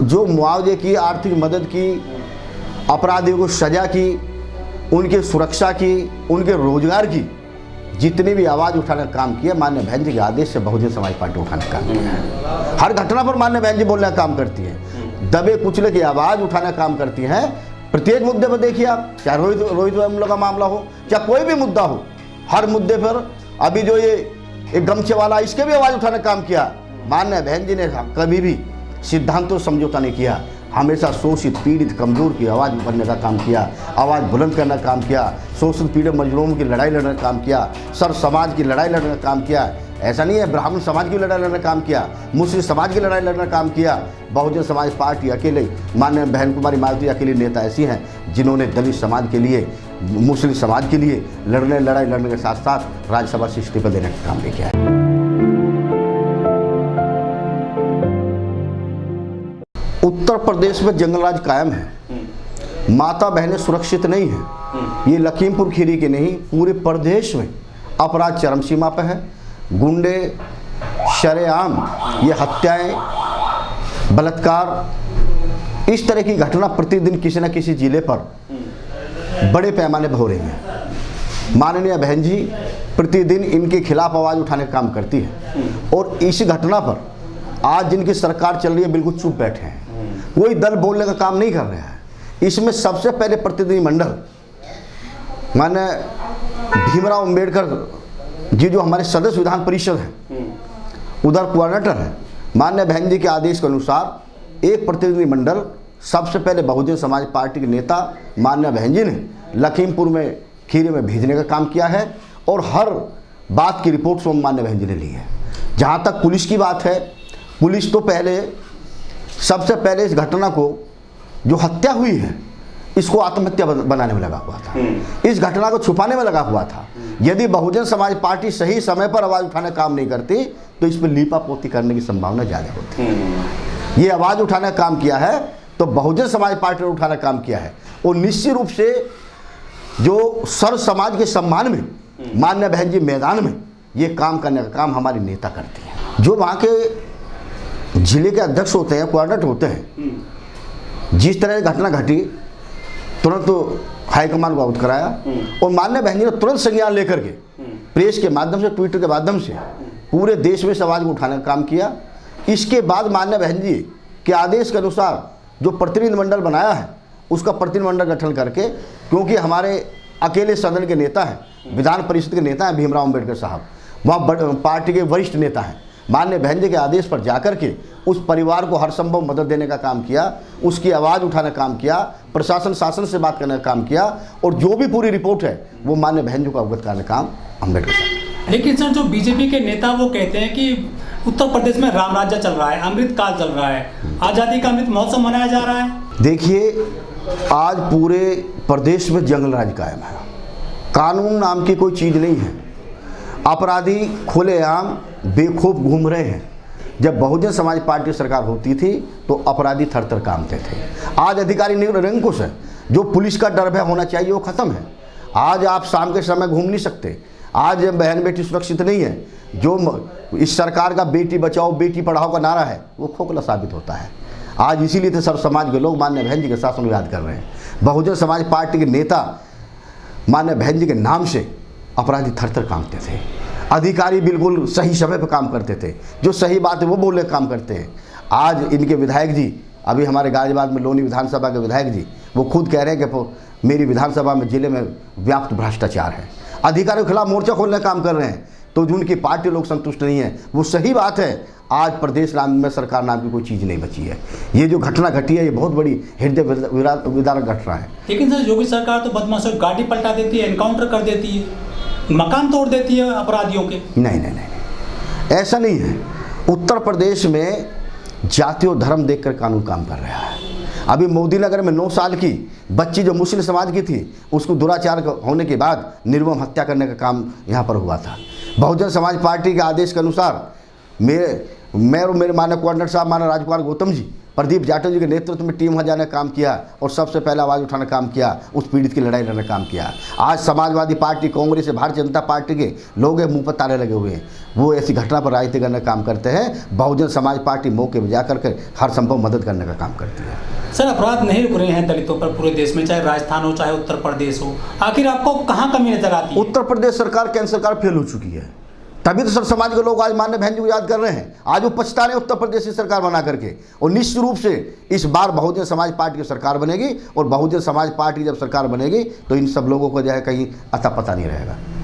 जो मुआवजे की, आर्थिक मदद की, अपराधियों को सजा की, उनके सुरक्षा की, उनके रोजगार की, जितनी भी आवाज़ उठाने का काम किया माननीय बहन जी के आदेश से बहुजन समाज पार्टी उठाने का काम किया है। हर घटना पर माननीय बहन जी बोलने का काम करती है, दबे कुचले की आवाज़ उठाने का काम करती हैं। प्रत्येक मुद्दे पर देखिए आप, चाहे रोहित वेमुला का मामला हो, चाहे कोई भी मुद्दा हो, हर मुद्दे पर अभी जो ये एक गमछे वाला, इसके भी आवाज़ उठाने का काम किया। माननीय बहन जी ने कभी भी सिद्धांतों समझौता नहीं किया, हमेशा शोषित, पीड़ित, कमज़ोर की आवाज़ करने का काम किया, आवाज़ बुलंद करने का काम किया, शोषित पीड़ित मजलूमों की लड़ाई लड़ने का काम किया, सर समाज की लड़ाई लड़ने का काम किया। ऐसा नहीं है ब्राह्मण समाज की लड़ाई लड़ने का काम किया, मुस्लिम समाज की लड़ाई लड़ने का काम किया। बहुजन समाज पार्टी अकेले, माननीय बहन कुमारी मालती अकेली नेता ऐसी हैं जिन्होंने दलित समाज के लिए, मुस्लिम समाज के लिए लड़ाई लड़ने के साथ साथ राज्यसभा से इस्तीफा देने का काम भी किया है। उत्तर प्रदेश में जंगल राज कायम है, माता बहनें सुरक्षित नहीं हैं। ये लखीमपुर खीरी के नहीं, पूरे प्रदेश में अपराध चरम सीमा पर है। गुंडे शरेआम ये हत्याएं, बलात्कार, इस तरह की घटना प्रतिदिन किसी न किसी जिले पर बड़े पैमाने पर हो रही है। माननीय बहन जी प्रतिदिन इनके खिलाफ आवाज़ उठाने का काम करती है और इस घटना पर आज जिनकी सरकार चल रही है बिल्कुल चुप बैठे हैं, कोई दल बोलने का काम नहीं कर रहा है। इसमें सबसे पहले प्रतिनिधिमंडल माननीय भीमराव अंबेडकर जी जो हमारे सदस्य विधान परिषद हैं, उधर कोऑर्डिनेटर है, माननीय बहन जी के आदेश के अनुसार एक प्रतिनिधिमंडल सबसे पहले बहुजन समाज पार्टी के नेता माननीय बहन जी ने लखीमपुर में खीरी में भेजने का काम किया है और हर बात की रिपोर्ट स्वयं माननीय बहन जी ने ली है। जहाँ तक पुलिस की बात है, पुलिस तो सबसे पहले इस घटना को जो हत्या हुई है इसको आत्महत्या बनाने में लगा हुआ था, इस घटना को छुपाने में लगा हुआ था। यदि बहुजन समाज पार्टी सही समय पर आवाज़ उठाने का काम नहीं करती तो इस पर लीपापोती करने की संभावना ज़्यादा होती। ये आवाज़ उठाने का काम किया है तो बहुजन समाज पार्टी ने उठाने का काम किया है और निश्चित रूप से जो सर्व समाज के सम्मान में माननीय बहन जी मैदान में ये काम करने का काम हमारी नेता करती है। जो वहाँ के जिले के अध्यक्ष होते हैं, कोऑर्डिनेटर होते हैं, जिस तरह की घटना घटी तुरंत तो हाईकमान को अवगत कराया और माननीय बहन जी ने तुरंत संज्ञान लेकर के प्रेस के माध्यम से, ट्विटर के माध्यम से पूरे देश में इस आवाज़ को उठाने का काम किया। इसके बाद माननीय बहन जी के आदेश के अनुसार जो प्रतिनिधिमंडल बनाया है उसका प्रतिनिधिमंडल गठन करके, क्योंकि हमारे अकेले सदन के नेता हैं, विधान परिषद के नेता हैं भीमराव अंबेडकर साहब, वहाँ पार्टी के वरिष्ठ नेता हैं, माननीय बहन जी के आदेश पर जाकर के उस परिवार को हर संभव मदद देने का काम किया, उसकी आवाज़ उठाने का काम किया, प्रशासन शासन से बात करने का काम किया और जो भी पूरी रिपोर्ट है वो माननीय बहन जी को अवगत करने का काम अम्बेडकर साहब। लेकिन सर जो बीजेपी के नेता वो कहते हैं कि उत्तर प्रदेश में राम राज्य चल रहा है, अमृत काल चल रहा है, आज़ादी का अमृत महोत्सव मनाया जा रहा है। देखिए आज पूरे प्रदेश में जंगल राज कायम है, कानून नाम की कोई चीज़ नहीं है, अपराधी खुलेआम बेखौफ घूम रहे हैं। जब बहुजन समाज पार्टी सरकार होती थी तो अपराधी थर थर कांपते थे, आज अधिकारी निरंकुश है, जो पुलिस का डर भय होना चाहिए वो खत्म है। आज आप शाम के समय घूम नहीं सकते, आज बहन बेटी सुरक्षित नहीं है। जो इस सरकार का बेटी बचाओ बेटी पढ़ाओ का नारा है वो खोखला साबित होता है। आज इसीलिए तो सर्व समाज के लोग माननीय बहन जी के शासन को याद कर रहे हैं। बहुजन समाज पार्टी के नेता माननीय बहन जी के नाम से अपराधी थर थर कांपते थे, अधिकारी बिल्कुल सही समय पर काम करते थे, जो सही बात है वो बोलने का काम करते हैं। आज इनके विधायक जी, अभी हमारे गाजियाबाद में लोनी विधानसभा के विधायक जी, वो खुद कह रहे हैं कि मेरी विधानसभा में जिले में व्याप्त भ्रष्टाचार है, अधिकारियों के खिलाफ मोर्चा खोलने का काम कर रहे हैं, तो जो उनकी पार्टी लोग संतुष्ट नहीं है। वो सही बात है, आज प्रदेश नाम में सरकार नाम की कोई चीज़ नहीं बची है। ये जो घटना घटी है ये बहुत बड़ी हृदय विदारक घटना है। लेकिन सर योगी सरकार तो बदमाशों की गाड़ी पलटा देती है, एनकाउंटर कर देती है, मकान तोड़ देती है अपराधियों के। नहीं, ऐसा नहीं है। उत्तर प्रदेश में जाति और धर्म देखकर कानून काम कर रहा है। अभी मोदी नगर में 9 साल की बच्ची जो मुस्लिम समाज की थी उसको दुराचार होने के बाद निर्मम हत्या करने का काम यहाँ पर हुआ था। बहुजन समाज पार्टी के आदेश के अनुसार मैं और मेरे माननीय कोऑर्डिनेटर साहब माननीय राजकुमार गौतम जी प्रदीप जाटव जी के नेतृत्व में टीम हजाने काम किया और सबसे पहले आवाज़ उठाने का काम किया, उस पीड़ित की लड़ाई लड़ने का काम किया। आज समाजवादी पार्टी, कांग्रेस, भारतीय जनता पार्टी के लोग मुंह पर ताले लगे हुए हैं, वो ऐसी घटना पर राजनीति करने का काम करते हैं। बहुजन समाज पार्टी मौके पर जाकर के हर संभव मदद करने का काम करती है। सर, अपराध नहीं रुक रहे हैं दलितों पर पूरे देश में, चाहे राजस्थान हो चाहे उत्तर प्रदेश हो, आखिर आपको कहाँ कमी नजर आती है? उत्तर प्रदेश सरकार, केंद्र सरकार फेल हो चुकी है, तभी तो सर समाज के लोग आज माननीय बहन जी को याद कर रहे हैं। आज वो पछता रहे उत्तर प्रदेश की सरकार बना करके, और निश्चित रूप से इस बार बहुजन समाज पार्टी की सरकार बनेगी, और बहुजन समाज पार्टी जब सरकार बनेगी तो इन सब लोगों को जो है कहीं अता पता नहीं रहेगा।